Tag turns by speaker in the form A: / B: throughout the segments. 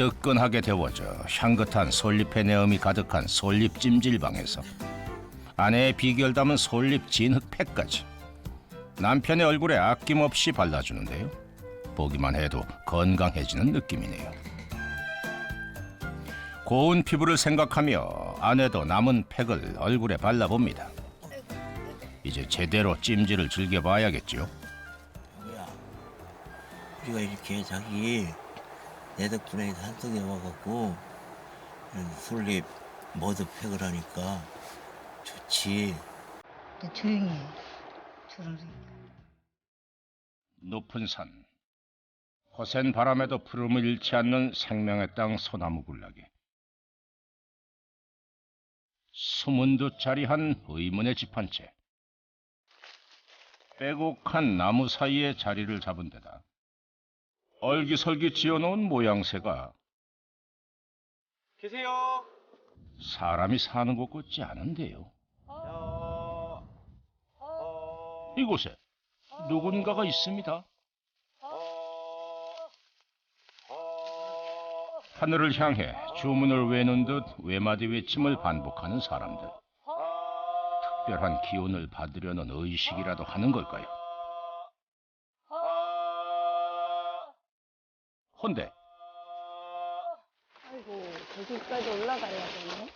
A: 뜨끈하게 데워져 향긋한 솔잎의 내음이 가득한 솔잎 찜질방에서 아내의 비결 담은 솔잎 진흙팩까지 남편의 얼굴에 아낌없이 발라주는데요. 보기만 해도 건강해지는 느낌이네요. 고운 피부를 생각하며 아내도 남은 팩을 얼굴에 발라봅니다. 이제 제대로 찜질을 즐겨봐야겠죠.
B: 뭐야? 우리가 이렇게 자기 내 덕분에 산속에 와갖고 이런 솔잎 머드팩을 하니까 좋지.
C: 조용히 해. 주름색.
A: 높은 산, 거센 바람에도 푸름을 잃지 않는 생명의 땅 소나무 군락에 숨은 듯 자리한 의문의 집 한 채. 빼곡한 나무 사이에 자리를 잡은 데다 얼기설기 지어놓은 모양새가
D: 계세요.
A: 사람이 사는 것 같지 않은데요. 이곳에 누군가가 있습니다. 하늘을 향해 주문을 외는 듯 외마디 외침을 반복하는 사람들. 특별한 기운을 받으려는 의식이라도 하는 걸까요? 헌데
C: 아이고, 저기까지 올라가야 되네.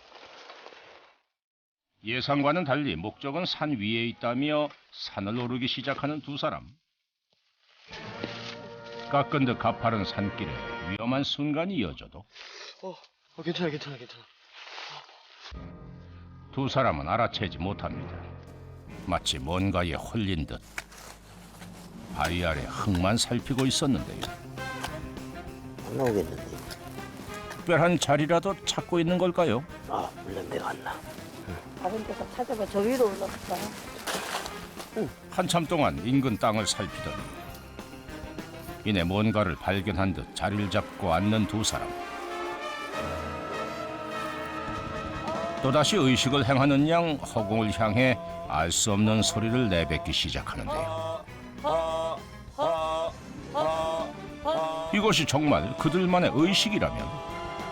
A: 예상과는 달리 목적은 산 위에 있다며 산을 오르기 시작하는 두 사람. 깎은 듯 가파른 산길에 위험한 순간이 이어져도
D: 괜찮아.
A: 두 사람은 알아채지 못합니다. 마치 뭔가에 홀린 듯 바위 아래 흙만 살피고 있었는데요.
B: 안 나오겠는데.
A: 특별한 자리라도 찾고 있는 걸까요?
B: 아, 물론 내가 안 나.
C: 다른 데서 찾아봐. 저 위로 올라갔다.
A: 한참 동안 인근 땅을 살피더니 이내 뭔가를 발견한 듯 자리를 잡고 앉는 두 사람. 또다시 의식을 행하는 양 허공을 향해 알 수 없는 소리를 내뱉기 시작하는데요. 이것이 정말 그들만의 의식이라면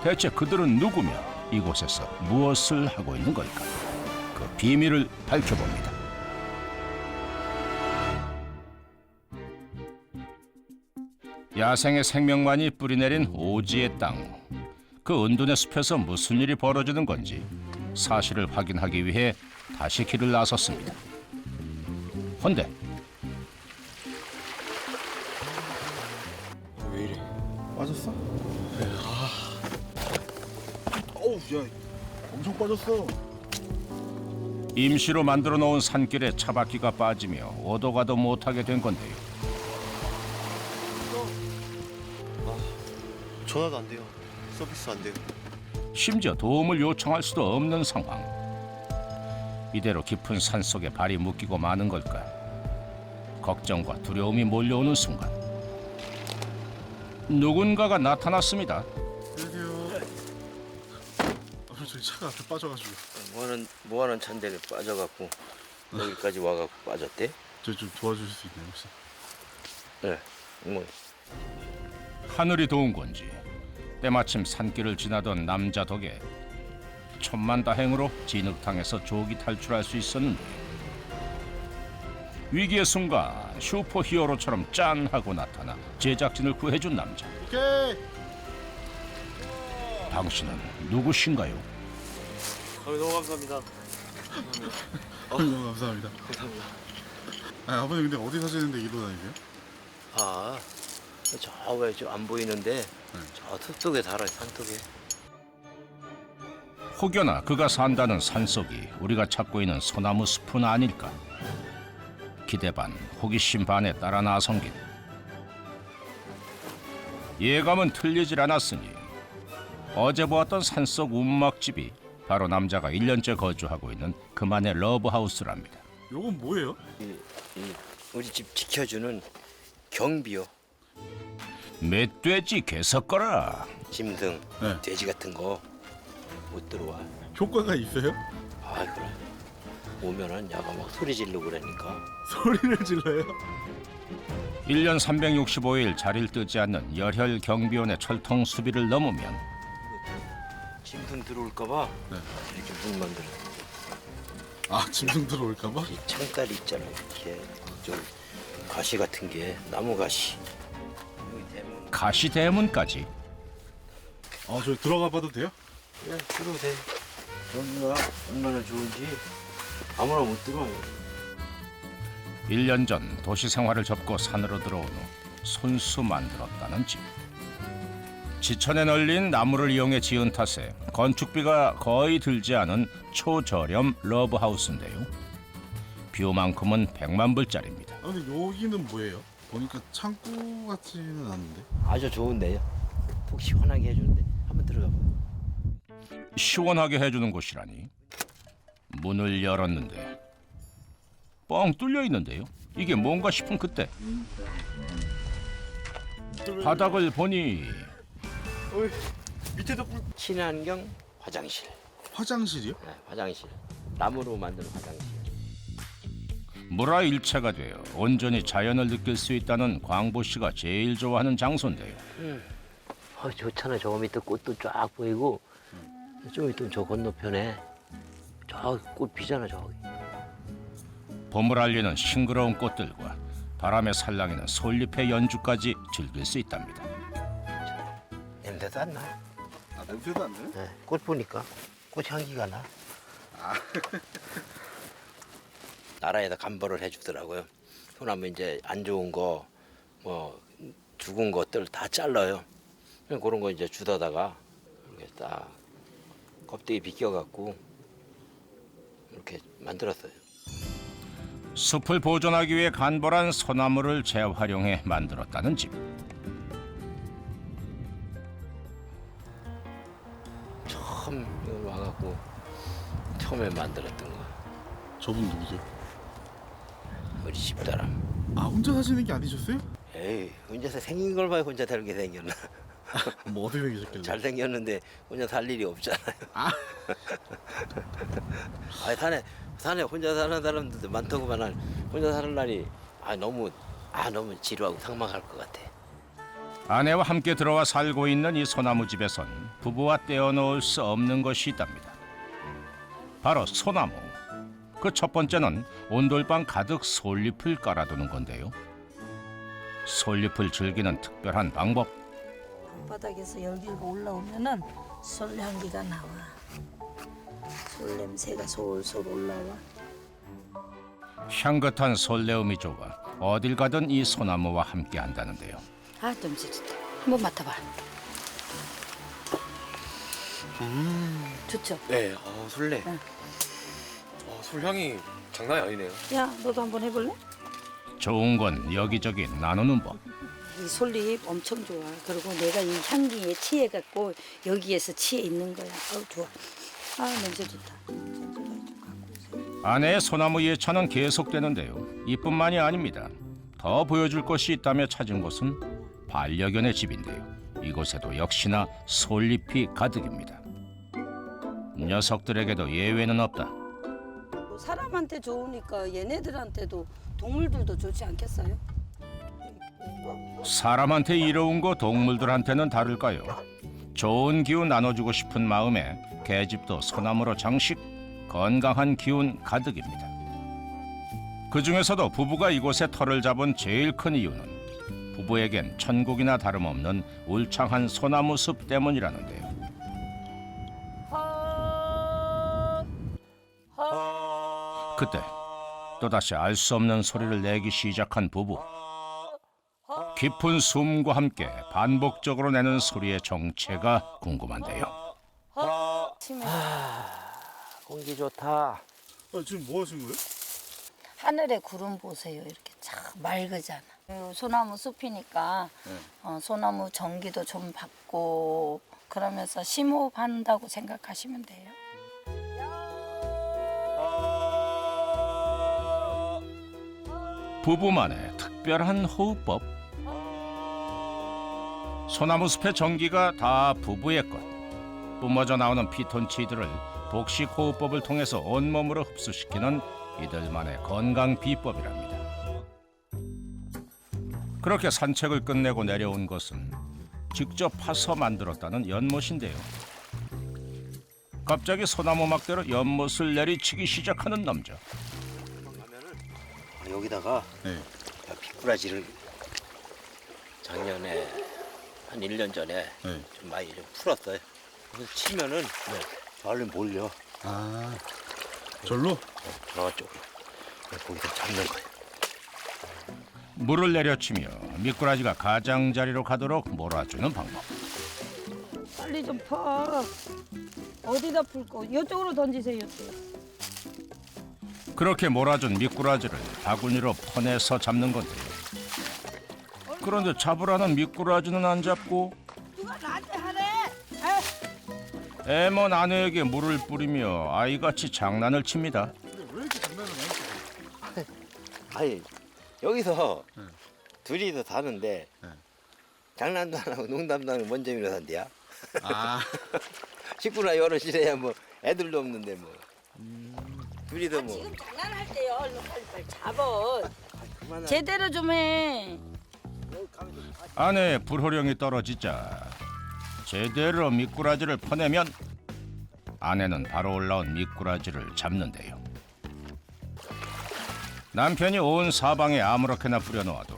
A: 대체 그들은 누구며 이곳에서 무엇을 하고 있는 걸까? 그 비밀을 밝혀봅니다. 야생의 생명만이 뿌리내린 오지의 땅. 그 은둔의 숲에서 무슨 일이 벌어지는 건지 사실을 확인하기 위해 다시 길을 나섰습니다. 헌데
D: 왜 이래?
E: 빠졌어? 어우, 야, 엄청 빠졌어.
A: 임시로 만들어 놓은 산길에 차바퀴가 빠지며 오도 가도 못하게 된 건데요.
D: 전화도 안 돼요. 서비스 안 돼요.
A: 심지어 도움을 요청할 수도 없는 상황. 이대로 깊은 산속에 발이 묶이고 마는 걸까? 걱정과 두려움이 몰려오는 순간 누군가가 나타났습니다.
E: 안녕하세요. 저기 차가 앞에 빠져가지고.
B: 뭐하는 찬데를 빠져갖고 여기까지 와갖고 빠졌대?
E: 저 좀 도와주실 수 있나요 혹시?
B: 네. 뭐
A: 하늘이 도운 건지 때마침 산길을 지나던 남자 덕에 천만다행으로 진흙탕에서 조기 탈출할 수 있었는데 위기의 순간 슈퍼히어로처럼 짠 하고 나타나 제작진을 구해준 남자.
E: 오케이.
A: 당신은 누구신가요?
D: 너무 감사합니다.
E: 너무 감사합니다. 아, 아버님 근데 어디 사시는데 이로 다니세요?
B: 아, 저 왜 저 안 보이는데 저 숲속에 살아요, 산속에.
A: 혹여나 그가 산다는 산속이 우리가 찾고 있는 소나무 숲은 아닐까? 기대 반 호기심 반에 따라 나선 길. 예감은 틀리질 않았으니 어제 보았던 산속 운막집이 바로 남자가 1년째 거주하고 있는 그만의 러브하우스랍니다.
E: 요건 뭐예요?
B: 우리 집 지켜주는 경비요.
A: 멧돼지 개석거라.
B: 짐승,
E: 네.
B: 돼지 같은 거 못 들어와.
E: 효과가 있어요?
B: 아, 그래. 오면은 야가 막 소리 지르고 그러니까.
E: 소리를 질러요?
A: 1년 365일 자리를 뜨지 않는 열혈 경비원의 철통 수비를 넘으면
B: 짐승 들어올까봐
E: 네.
B: 이렇게 문 만들어.
E: 아, 짐승 들어올까봐?
B: 이 창살이 있잖아요. 이렇게 좀 가시 같은 게 나무 가시. 여기 대문.
A: 가시 대문까지.
E: 저 들어가 봐도 돼요?
B: 그냥 들어오세요. 여기가 얼마나 좋은지 아무나 못 들어와요.
A: 1년 전 도시 생활을 접고 산으로 들어온 후 손수 만들었다는 집. 지천에 널린 나무를 이용해 지은 탓에 건축비가 거의 들지 않은 초저렴 러브하우스인데요. 뷰만큼은 100만 불짜리입니다.
E: 아, 근데 여기는 뭐예요? 보니까 창고 같지는 않은데.
B: 아주 좋은데요. 푹 시원하게 해주는데 한번 들어가 봐.
A: 시원하게 해주는 곳이라니. 문을 열었는데 뻥 뚫려 있는데요. 이게 뭔가 싶은 그때 바닥을 보니
D: 밑에도 뿔.
B: 친환경 화장실.
E: 화장실이요?
B: 네, 화장실. 나무로 만든 화장실.
A: 물화 일체가 되어 온전히 자연을 느낄 수 있다는 광보 씨가 제일 좋아하는 장소인데요.
B: 좋잖아. 저 밑에 꽃도 쫙 보이고 좀 있으면 저 건너편에 저 꽃 피잖아 저기.
A: 봄을 알리는 싱그러운 꽃들과 바람에 살랑이는 솔잎의 연주까지 즐길 수 있답니다.
B: 냄새도 안 나.
E: 아, 냄새도 안 나요?
B: 네, 꽃 보니까 꽃 향기가 나. 나라에다 감벌을 해주더라고요. 소나무 이제 안 좋은 거, 뭐 죽은 것들 다 잘라요. 그냥 그런 거 이제 주다다가 이렇게 딱 껍데기 벗겨갖고 이렇게 만들었어요.
A: 숲을 보존하기 위해 간벌한 소나무를 재활용해 만들었다는 집.
B: 처음 여기 와갖고 처음에 만들었던 거.
E: 저분 누구죠?
B: 우리 집사람.
E: 아, 혼자 사시는 게 아니셨어요?
B: 에이, 혼자서 생긴 걸 봐야 혼자 살게 생겼나.
E: 뭐 어떻게 생기셨길래?
B: 잘생겼는데 혼자 살 일이 없잖아요. 아니 산에 혼자 사는 사람들도 많더구만. 혼자 사는 날이 너무 지루하고 삭막할 것 같아.
A: 아내와 함께 들어와 살고 있는 이 소나무 집에선 부부와 떼어놓을 수 없는 것이 있답니다. 바로 소나무. 그 첫 번째는 온돌방 가득 솔잎을 깔아두는 건데요. 솔잎을 즐기는 특별한 방법.
C: 바닥에서 열기가 올라오면은 솔 향기가 나와. 솔 냄새가 솔솔 올라와.
A: 향긋한 솔내음이 좋아 어딜 가든 이 소나무와 함께 한다는데요.
C: 아, 냄새 좋다. 한번 맡아봐. 좋죠?
D: 네, 술래.
C: 응.
D: 술 향이 장난이 아니네요.
C: 야, 너도 한번 해볼래?
A: 좋은 건 여기저기 나누는 법.
C: 이 솔잎 엄청 좋아. 그리고 내가 이 향기에 취해갖고 여기에서 취해 있는 거야. 아우 좋아. 아, 냄새 좋다.
A: 아내의 소나무 예찬은 계속되는데요. 이뿐만이 아닙니다. 더 보여줄 것이 있다며 찾은 곳은 반려견의 집인데요. 이곳에도 역시나 솔잎이 가득입니다. 녀석들에게도 예외는 없다.
C: 사람한테 좋으니까 얘네들한테도 동물들도 좋지 않겠어요?
A: 사람한테 이로운 거 동물들한테는 다를까요? 좋은 기운 나눠주고 싶은 마음에 개집도 소나무로 장식, 건강한 기운 가득입니다. 그중에서도 부부가 이곳에 터를 잡은 제일 큰 이유는 부부에겐 천국이나 다름없는 울창한 소나무 숲 때문이라는데요. 그때 또다시 알 수 없는 소리를 내기 시작한 부부. 깊은 숨과 함께 반복적으로 내는 소리의 정체가 궁금한데요.
B: 공기 좋다.
E: 지금 뭐 하신 거예요?
C: 하늘의 구름 보세요. 이렇게 참 맑으잖아. 소나무 숲이니까 소나무 전기도 좀 받고 그러면서 심호흡한다고 생각하시면 돼요.
A: 부부만의 특별한 호흡법. 소나무 숲의 전기가 다 부부의 것. 뿜어져 나오는 피톤치드를 복식 호흡법을 통해서 온몸으로 흡수시키는 이들만의 건강 비법이랍니다. 그렇게 산책을 끝내고 내려온 것은 직접 파서 만들었다는 연못인데요. 갑자기 소나무 막대로 연못을 내리치기 시작하는 남자.
B: 여기다가
E: 네.
B: 미꾸라지를 작년에 한 1년 전에
E: 네.
B: 좀 많이 좀 풀었어요. 그래서 치면은 저를 몰려.
E: 아, 절로?
B: 저쪽으로. 거기서 잡는 거예요.
A: 물을 내려치며 미꾸라지가 가장자리로 가도록 몰아주는 방법.
C: 빨리 좀 퍼. 어디다 풀 거? 이쪽으로 던지세요.
A: 그렇게 몰아준 미꾸라지를 바구니로 퍼내서 잡는 건데요. 그런데 잡으라는 미꾸라지는 안 잡고
C: 누가 나한테 하래?
A: 애먼 아내에게 물을 뿌리며 아이같이 장난을 칩니다.
E: 근데 왜 이렇게 장난을 많이 쳐?
B: 아니 여기서
E: 네.
B: 둘이서 사는데
E: 네.
B: 장난도 안 하고 농담도 안 하고 뭔 재미로 산대야?
E: 아,
B: 식구나 여럿이래야 뭐 애들도 없는데 뭐 둘이서 뭐
C: 지금 장난할 때요. 얼른 빨리 잡어.
B: 그만하-
C: 제대로 좀 해.
A: 아내의 불호령이 떨어지자 제대로 미꾸라지를 퍼내면 아내는 바로 올라온 미꾸라지를 잡는데요. 남편이 온 사방에 아무렇게나 뿌려놓아도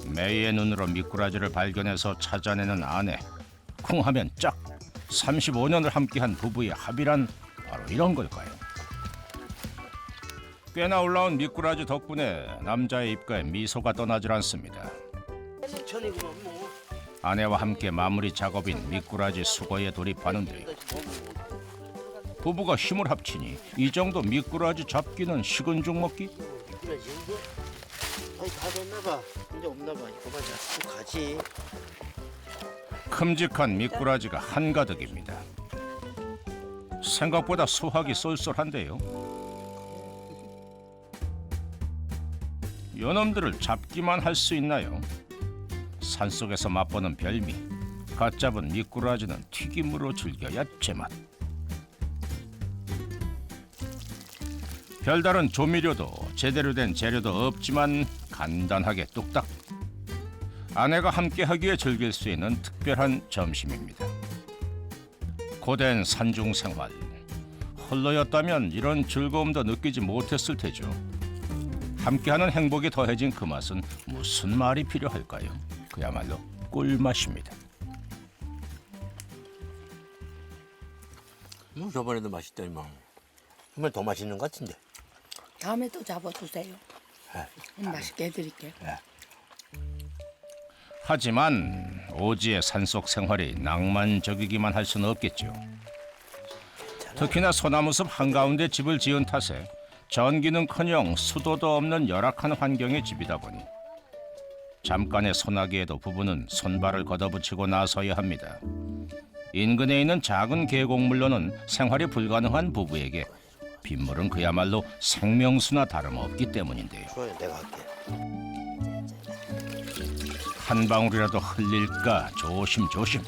A: 매의 눈으로 미꾸라지를 발견해서 찾아내는 아내. 쿵하면 짝! 35년을 함께한 부부의 합의란 바로 이런 걸까요? 꽤나 올라온 미꾸라지 덕분에 남자의 입가에 미소가 떠나질 않습니다.
B: 천이구만 뭐.
A: 아내와 함께 마무리 작업인 미꾸라지 수거에 돌입하는데요. 부부가 힘을 합치니 이 정도 미꾸라지 잡기는 식은 죽 먹기?
B: 미꾸라지 이거? 아니 다 됐나 봐. 이제 없나 봐. 그만 잡고 가지.
A: 큼직한 미꾸라지가 한가득입니다. 생각보다 수확이 쏠쏠한데요. 요놈들을 잡기만 할 수 있나요? 산속에서 맛보는 별미, 갓 잡은 미꾸라지는 튀김으로 즐겨야 제맛. 별다른 조미료도 제대로 된 재료도 없지만 간단하게 뚝딱. 아내가 함께하기에 즐길 수 있는 특별한 점심입니다. 고된 산중 생활. 홀로였다면 이런 즐거움도 느끼지 못했을 테죠. 함께하는 행복이 더해진 그 맛은 무슨 말이 필요할까요? 그야말로 꿀맛입니다.
B: 저번에도 맛있더니만. 정말 더 맛있는 것 같은데.
C: 다음에 또 잡아주세요.
B: 네.
C: 맛있게 해드릴게요.
A: 하지만 오지의 산속 생활이 낭만적이기만 할 수는 없겠죠. 특히나 소나무숲 한가운데 집을 지은 탓에 전기는커녕 수도도 없는 열악한 환경의 집이다 보니 잠깐의 소나기에도 부부는 손발을 걷어붙이고 나서야 합니다. 인근에 있는 작은 계곡물로는 생활이 불가능한 부부에게 빗물은 그야말로 생명수나 다름없기 때문인데요.
B: 좋아요, 내가 할게.
A: 한 방울이라도 흘릴까 조심조심.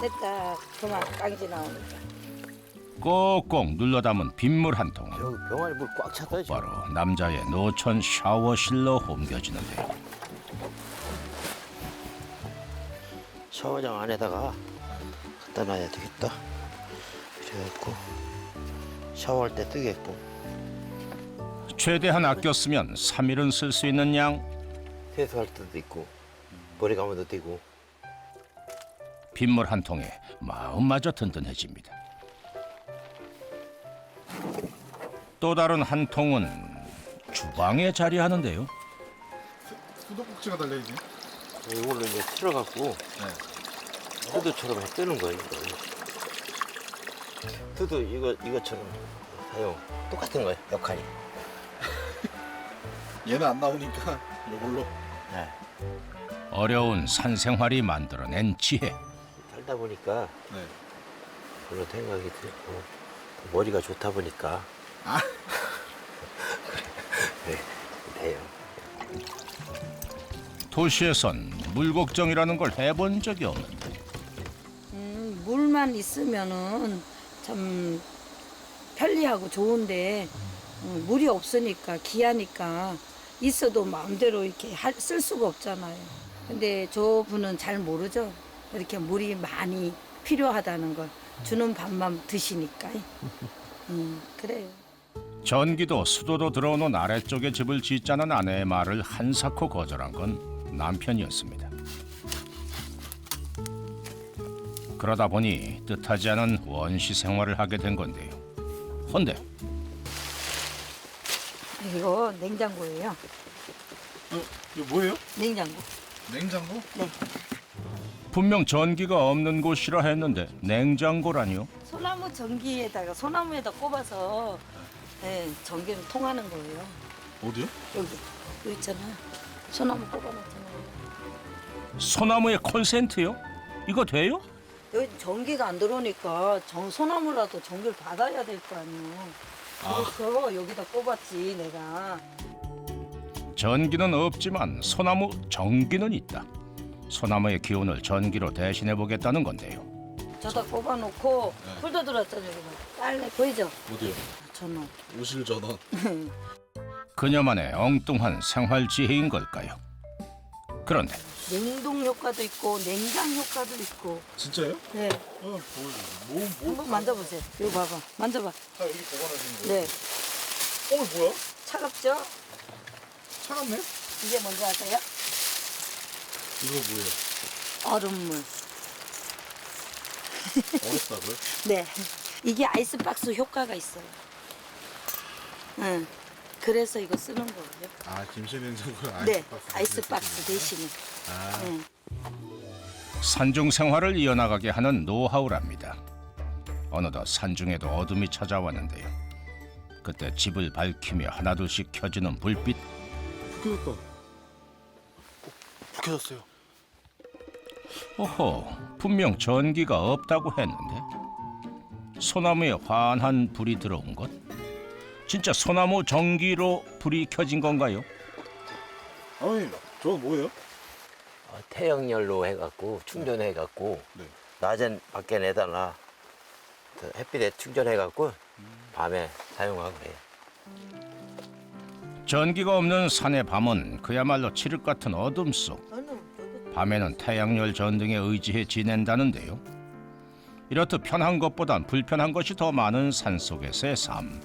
C: 됐다. 그만 깡지 나오니까.
A: 꼭꼭 눌러 담은 빗물 한 통은
B: 여기 병아리 물 꽉 찼다 지금.
A: 바로 남자의 노천 샤워실로 옮겨지는데요.
B: 샤워장 안에다가 갖다 놔야 되겠다. 그래갖고 샤워할 때 뜨겠고.
A: 최대한 아껴 쓰면 3일은 쓸 수 있는 양.
B: 세수할 때도 있고 머리 감아도 되고.
A: 빗물 한 통에 마음마저 든든해집니다. 또 다른 한 통은 주방에 자리하는데요.
E: 수도꼭지가 달려있네.
B: 이걸로 이제 틀어갖고 수도처럼 해 뜨는 거예요. 수도 이거처럼 사용 똑같은 거예요. 역할이.
E: 얘는 안 나오니까 이걸로.
B: 네.
A: 어려운 산생활이 만들어낸 지혜.
B: 살다 보니까
E: 네.
B: 그런 생각이 들고 머리가 좋다 보니까
E: 아.
B: 네, 돼요.
A: 도시에선 물 걱정이라는 걸 해본 적이 없는데
C: 물만 있으면은 참 편리하고 좋은데 물이 없으니까 귀하니까 있어도 마음대로 이렇게 쓸 수가 없잖아요. 근데 저분은 잘 모르죠. 이렇게 물이 많이 필요하다는 걸 주는 밥만 드시니까. 그래요.
A: 전기도 수도도 들어오는 아래쪽에 집을 짓자는 아내의 말을 한사코 거절한 건 남편이었습니다. 그러다 보니 뜻하지 않은 원시 생활을 하게 된 건데요. 헌데
C: 이거 냉장고예요.
E: 이거 뭐예요?
C: 냉장고.
E: 냉장고?
C: 네.
A: 분명 전기가 없는 곳이라 했는데 냉장고라니요?
C: 소나무 전기에다가 소나무에다 꼽아서 전기를 통하는 거예요.
E: 어디요?
C: 여기 있잖아. 소나무 꼽아놨잖아요.
A: 소나무의 콘센트요? 이거 돼요?
C: 여기 전기가 안 들어오니까 소나무라도 전기를 받아야 될 거 아니에요. 그래서 여기다 꼽았지 내가.
A: 전기는 없지만 소나무 전기는 있다. 소나무의 기운을 전기로 대신해 보겠다는 건데요.
C: 저다 꼽아놓고 폴더 들었잖아요. 여기 빨래 보이죠?
E: 어디요?
C: 전원.
E: 오실 전원.
A: 그녀만의 엉뚱한 생활 지혜인 걸까요? 그런데
C: 냉동 효과도 있고 냉장 효과도 있고.
E: 진짜요?
C: 네.
E: 보여줘요.
C: 한번 만져보세요. 이거 봐봐. 만져봐.
E: 아, 여기 보관하신 거예요?
C: 네.
E: 뭐야?
C: 차갑죠?
E: 차갑네?
C: 이게 뭔지 아세요?
E: 이거 뭐예요?
C: 얼음물.
E: 어렵다고요?
C: 네. 이게 아이스박스 효과가 있어요. 응. 그래서 이거 쓰는 거예요.
E: 아, 김치 냉장고에
C: 네.
E: 아이스박스.
C: 아이스박스 대신에.
E: 아,
C: 응.
A: 산중 생활을 이어나가게 하는 노하우랍니다. 어느덧 산중에도 어둠이 찾아왔는데요. 그때 집을 밝히며 하나둘씩 켜지는 불빛.
E: 불 켜졌다. 불 켜졌어요.
A: 오호, 분명 전기가 없다고 했는데 소나무에 환한 불이 들어온 것? 진짜 소나무 전기로 불이 켜진 건가요?
E: 아버님, 저거 뭐예요?
B: 태양열로 해갖고 충전해갖고
E: 네.
B: 낮엔 밖에 내다놔 그 햇빛에 충전해갖고 밤에 사용하고 그래요.
A: 전기가 없는 산의 밤은 그야말로 칠흑 같은 어둠 속. 밤에는 태양열 전등에 의지해 지낸다는데요. 이렇듯 편한 것보단 불편한 것이 더 많은 산속에서의 삶.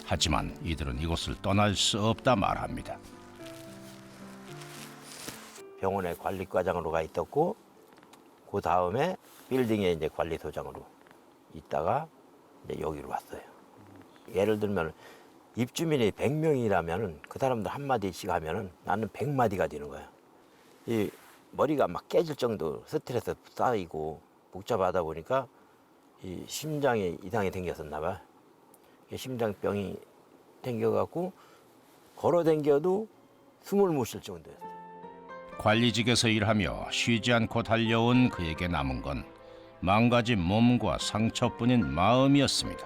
A: 하지만 이들은 이곳을 떠날 수 없다 말합니다.
B: 병원에 관리과장으로 가 있었고 그 다음에 빌딩에 이제 관리소장으로 있다가 이제 여기로 왔어요. 예를 들면 입주민이 100명이라면은 그 사람들 한마디씩 하면은 나는 100마디가 되는 거야. 이 머리가 막 깨질 정도 스트레스 쌓이고 복잡하다 보니까 이 심장에 이상이 생겼었나 봐. 심장병이 생겨갖고 걸어 댕겨도 숨을 못 쉴 정도였어요.
A: 관리직에서 일하며 쉬지 않고 달려온 그에게 남은 건 망가진 몸과 상처뿐인 마음이었습니다.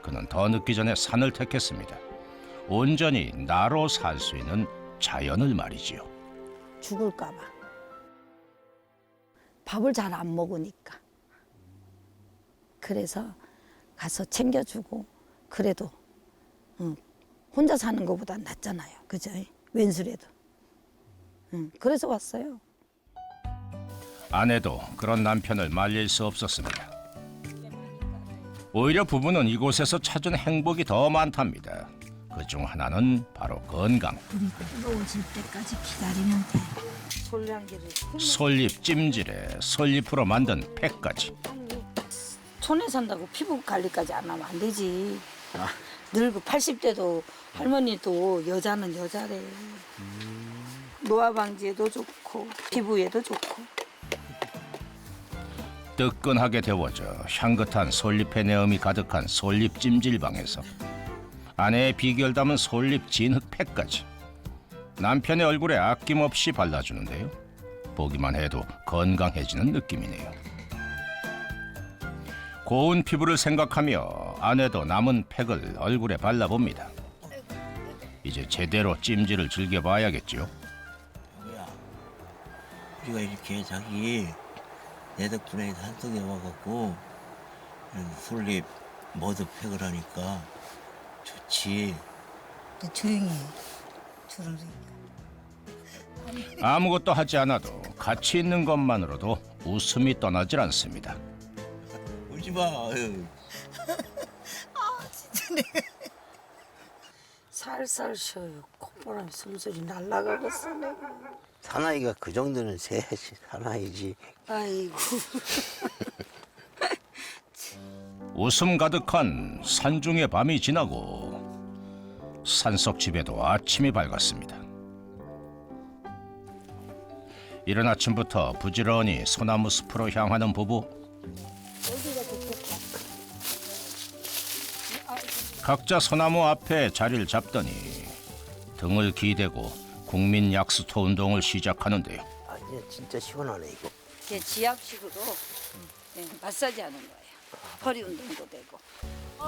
A: 그는 더 늦기 전에 산을 택했습니다. 온전히 나로 살 수 있는 자연을 말이지요.
C: 죽을까 봐. 밥을 잘 안 먹으니까. 그래서 가서 챙겨주고 그래도 혼자 사는 것보다 낫잖아요. 그죠? 웬수래도. 그래서 왔어요.
A: 아내도 그런 남편을 말릴 수 없었습니다. 오히려 부부는 이곳에서 찾은 행복이 더 많답니다. 그중 하나는 바로 건강.
C: 뜨거워질 때까지 기다리면 돼. 솔향기를
A: 솔잎 찜질에 솔잎으로 만든 팩까지.
C: 촌에 산다고 피부 관리까지 안 하면 안 되지. 늙고 80대도 할머니도 여자는 여자래. 노화 방지에도 좋고 피부에도 좋고.
A: 뜨끈하게 데워져 향긋한 솔잎의 내음이 가득한 솔잎 찜질방에서 아내의 비결 담은 솔잎 진흙팩까지 남편의 얼굴에 아낌없이 발라주는데요. 보기만 해도 건강해지는 느낌이네요. 고운 피부를 생각하며 아내도 남은 팩을 얼굴에 발라봅니다. 이제 제대로 찜질을 즐겨봐야겠죠.
F: 뭐야, 우리가 이렇게 자기 내 덕분에 산속에 와갖고 이런 솔잎 머드팩을 하니까 좋지.
C: 조용히 해. 주름색.
A: 아무것도 하지 않아도 같이 있는 것만으로도 웃음이 떠나질 않습니다.
F: 울지 마. 아유.
C: 살살 쉬어요. 콧바람이 숨소리 날라가겠어 내가.
B: 사나이가 그 정도는 세야지 사나이지.
C: 아이고.
A: 웃음 가득한 산중의 밤이 지나고 산속 집에도 아침이 밝았습니다. 이른 아침부터 부지런히 소나무 숲으로 향하는 부부. 각자 소나무 앞에 자리를 잡더니 등을 기대고 국민 약수터 운동을 시작하는데요.
B: 아 이제 진짜 시원하네 이거.
C: 이게 지압식으로 마사지 하는 거예요. 허리 운동도 되고.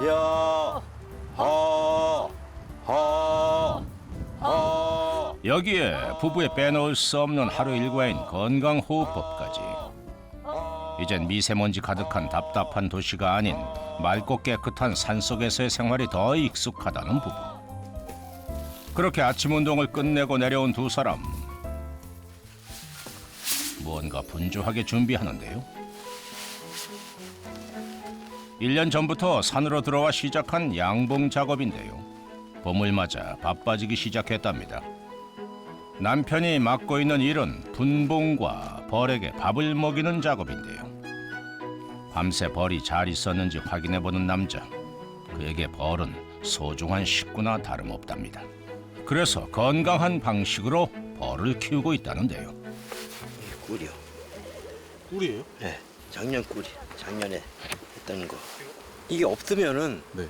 B: 야,
A: 여기에 부부의 빼놓을 수 없는 하루 일과인 건강호흡법까지. 이젠 미세먼지 가득한 답답한 도시가 아닌 맑고 깨끗한 산속에서의 생활이 더 익숙하다는 부부. 그렇게 아침 운동을 끝내고 내려온 두 사람. 무언가 분주하게 준비하는데요. 1년 전부터 산으로 들어와 시작한 양봉 작업인데요. 봄을 맞아 바빠지기 시작했답니다. 남편이 맡고 있는 일은 분봉과 벌에게 밥을 먹이는 작업인데요. 밤새 벌이 잘 있었는지 확인해보는 남자. 그에게 벌은 소중한 식구나 다름없답니다. 그래서 건강한 방식으로 벌을 키우고 있다는데요.
B: 이게 꿀이요.
E: 꿀이에요?
B: 네, 작년 꿀이. 작년에 했던 거. 이게 없으면은
E: 네.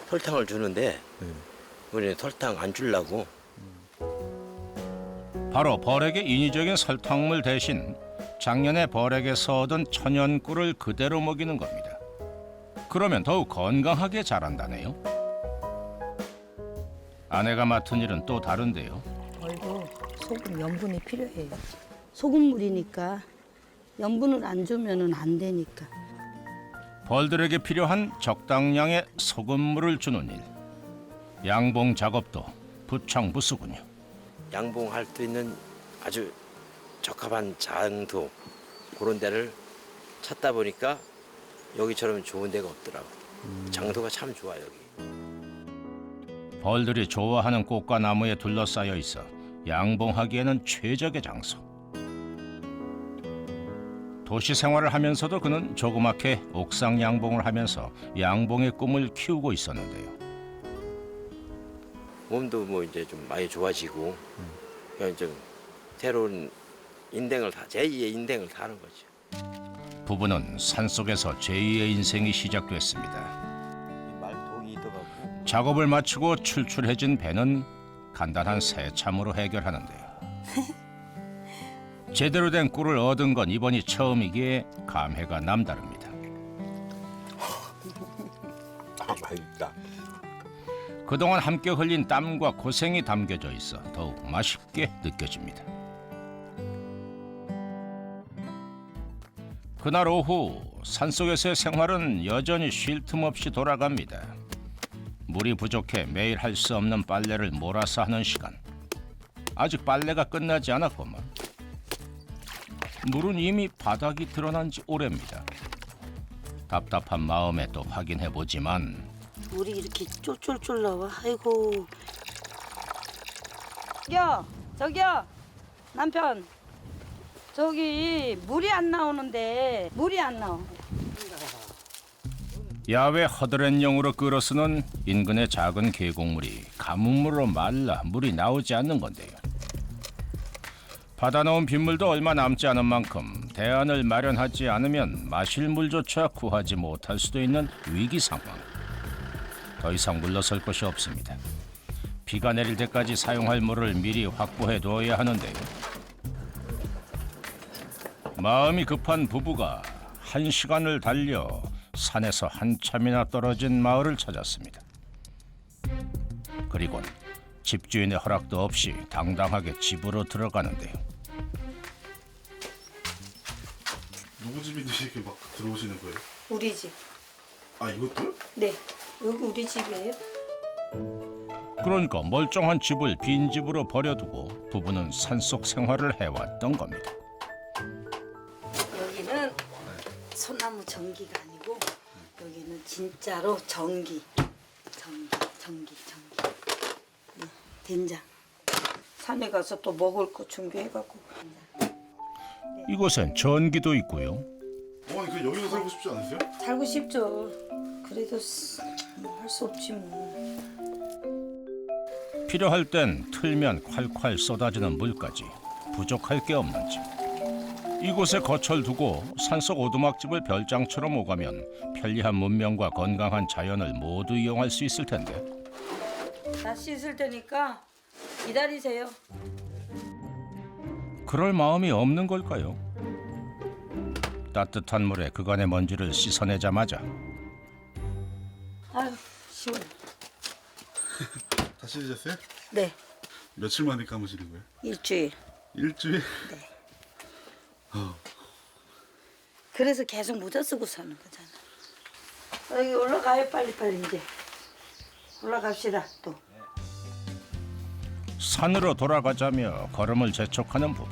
B: 설탕을 주는데
E: 네.
B: 우리는 설탕 안 주려고.
A: 바로 벌에게 인위적인 설탕물 대신 작년에 벌에게서 얻은 천연 꿀을 그대로 먹이는 겁니다. 그러면 더욱 건강하게 자란다네요. 아내가 맡은 일은 또 다른데요.
C: 벌도 소금 염분이 필요해요. 소금물이니까 염분을 안 주면은 안 되니까.
A: 벌들에게 필요한 적당량의 소금물을 주는 일. 양봉 작업도 부창부수군요.
B: 양봉할 수 있는 아주 적합한 장소 그런 데를 찾다 보니까 여기처럼 좋은 데가 없더라고. 장소가 참 좋아 여기.
A: 벌들이 좋아하는 꽃과 나무에 둘러싸여 있어 양봉하기에는 최적의 장소. 도시 생활을 하면서도 그는 조그맣게 옥상 양봉을 하면서 양봉의 꿈을 키우고 있었는데요.
B: 몸도 뭐 이제 좀 많이 좋아지고 그냥 좀 새로운 인생을 제2의 인생을 사는 거죠.
A: 부부는 산속에서 제2의 인생이 시작됐습니다.
F: 이 말통이 있어갖고.
A: 작업을 마치고 출출해진 배는 간단한 새참으로 해결하는데요. 제대로 된 꿀을 얻은 건 이번이 처음이기에 감회가 남다릅니다.
B: 아 맛있다.
A: 그동안 함께 흘린 땀과 고생이 담겨져 있어 더욱 맛있게 느껴집니다. 그날 오후 산속에서의 생활은 여전히 쉴 틈 없이 돌아갑니다. 물이 부족해 매일 할 수 없는 빨래를 몰아서 하는 시간. 아직 빨래가 끝나지 않았건만 물은 이미 바닥이 드러난 지 오래입니다. 답답한 마음에 또 확인해보지만
C: 물이 이렇게 쫄쫄쫄 나와. 아이고. 저기요. 남편. 저기 물이 안 나오는데 물이 안 나와.
A: 야외 허드렛용으로 끌어쓰는 인근의 작은 계곡물이 가뭄으로 말라 물이 나오지 않는 건데요. 받아놓은 빗물도 얼마 남지 않은 만큼 대안을 마련하지 않으면 마실 물조차 구하지 못할 수도 있는 위기 상황. 더 이상 물러설 곳이 없습니다. 비가 내릴 때까지 사용할 물을 미리 확보해 둬야 하는데요. 마음이 급한 부부가 1시간을 달려 산에서 한참이나 떨어진 마을을 찾았습니다. 그리곤 집주인의 허락도 없이 당당하게 집으로 들어가는데요.
E: 누구 집인데 이렇게 막 들어오시는 거예요?
C: 우리 집.
E: 아 이것도요?
C: 네. 여기 우리 집이에요.
A: 그러니까 멀쩡한 집을 빈집으로 버려두고 부부는 산속 생활을 해왔던 겁니다.
C: 여기는 소나무 전기가 아니고 여기는 진짜로 전기. 된장. 산에 가서 또 먹을 거 준비해갖고.
A: 이곳엔 전기도 있고요.
E: 어머니 그 여기서 살고 싶지 않으세요?
C: 살고 싶죠. 그래도 뭐 할 수 없지 뭐.
A: 필요할 땐 틀면 콸콸 쏟아지는 물까지 부족할 게 없는 집. 이곳에 거처를 두고 산속 오두막집을 별장처럼 오가면 편리한 문명과 건강한 자연을 모두 이용할 수 있을 텐데
C: 다 씻을 테니까 기다리세요.
A: 그럴 마음이 없는 걸까요? 따뜻한 물에 그간의 먼지를 씻어내자마자
C: 아유 시원해.
E: 다 씻으셨어요?
C: 네,
E: 며칠 만에 감으시는 거예요?
C: 일주일.
E: 일주일?
C: 그래서 계속 모자 쓰고 사는 거잖아. 여기 올라가요 빨리 이제. 올라갑시다 또.
A: 산으로 돌아가자며 걸음을 재촉하는 부부.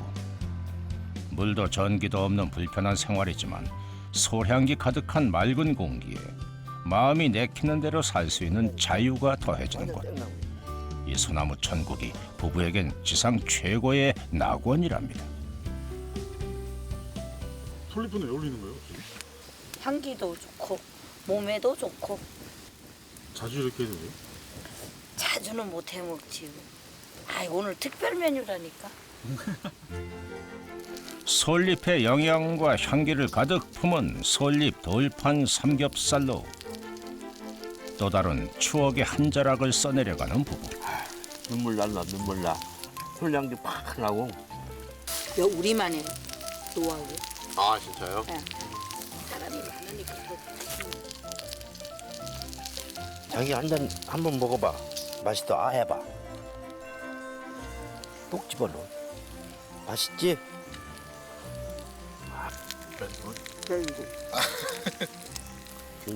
A: 물도 전기도 없는 불편한 생활이지만 소향기 가득한 맑은 공기에 마음이 내키는 대로 살 수 있는 자유가 더해지는 곳. 이 소나무 천국이 부부에겐 지상 최고의 낙원이랍니다.
E: 솔잎은 왜 올리는 거예요? 지금?
C: 향기도 좋고 몸에도 좋고.
E: 자주 이렇게 해도 돼요?
C: 자주는 못 해먹지. 아이 오늘 특별 메뉴라니까.
A: 솔잎의 영양과 향기를 가득 품은 솔잎 돌판 삼겹살로 또 다른 추억의 한 자락을 써내려가는 부부.
B: 눈물 날라 눈물 나. 솔향기 팍 나고.
C: 여 우리만의 노하우.
D: 아 진짜요?
C: 사람이 많으니까 더.
B: 자기 한 잔 한번 먹어봐. 맛있다. 아 해봐. 똑 집어넣어. 맛있지?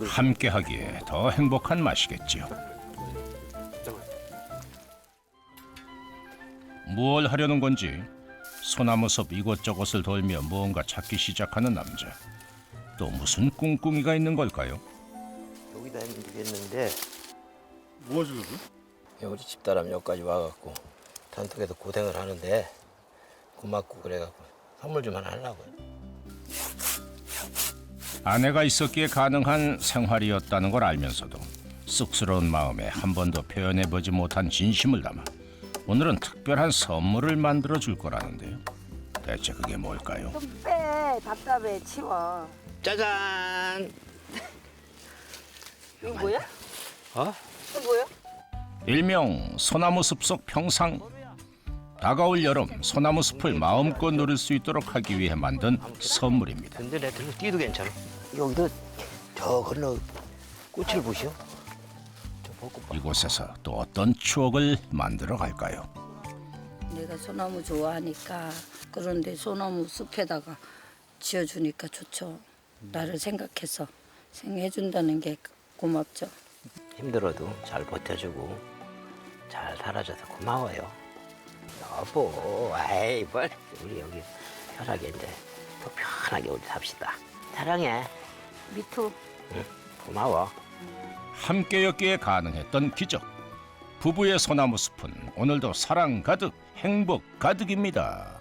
A: 함께하기에 더 행복한 맛이겠지요. 무얼 하려는 건지 소나무 숲 이곳저곳을 돌며 무언가 찾기 시작하는 남자. 또 무슨 꿍꿍이가 있는 걸까요?
B: 여기다 하면 되겠는데
E: 뭐 하시려고요?
B: 우리 집사람 여기까지 와갖고 단톡에서 고생을 하는데 고맙고 그래갖고 선물 좀 하나 하려고요.
A: 아내가 있었기에 가능한 생활이었다는 걸 알면서도 쑥스러운 마음에 한 번도 표현해보지 못한 진심을 담아 오늘은 특별한 선물을 만들어 줄 거라는데요. 대체 그게 뭘까요?
C: 좀 빼. 답답해. 치워.
B: 짜잔!
C: 이거 뭐야?
B: 어?
C: 이거 뭐야?
A: 일명 소나무 숲속 평상. 다가올 여름 소나무 숲을 마음껏 누릴 수 있도록 하기 위해 만든 선물입니다.
B: 근데 내 들고 뛰도 괜찮아. 여기도 저 건너 꽃을 보시오. 저 벚꽃 봐.
A: 이곳에서 또 어떤 추억을 만들어 갈까요?
C: 내가 소나무 좋아하니까 그런데 소나무 숲에다가 지어주니까 좋죠. 나를 생각해서 생각해준다는 게 고맙죠.
B: 힘들어도 잘 버텨주고 잘 살아줘서 고마워요. 여보, 아이 뭘 우리 여기 편하게 이제 더 편하게 우리 삽시다. 사랑해.
C: 미투.
B: 응, 고마워.
A: 함께였기에 가능했던 기적. 부부의 소나무 숲은 오늘도 사랑 가득, 행복 가득입니다.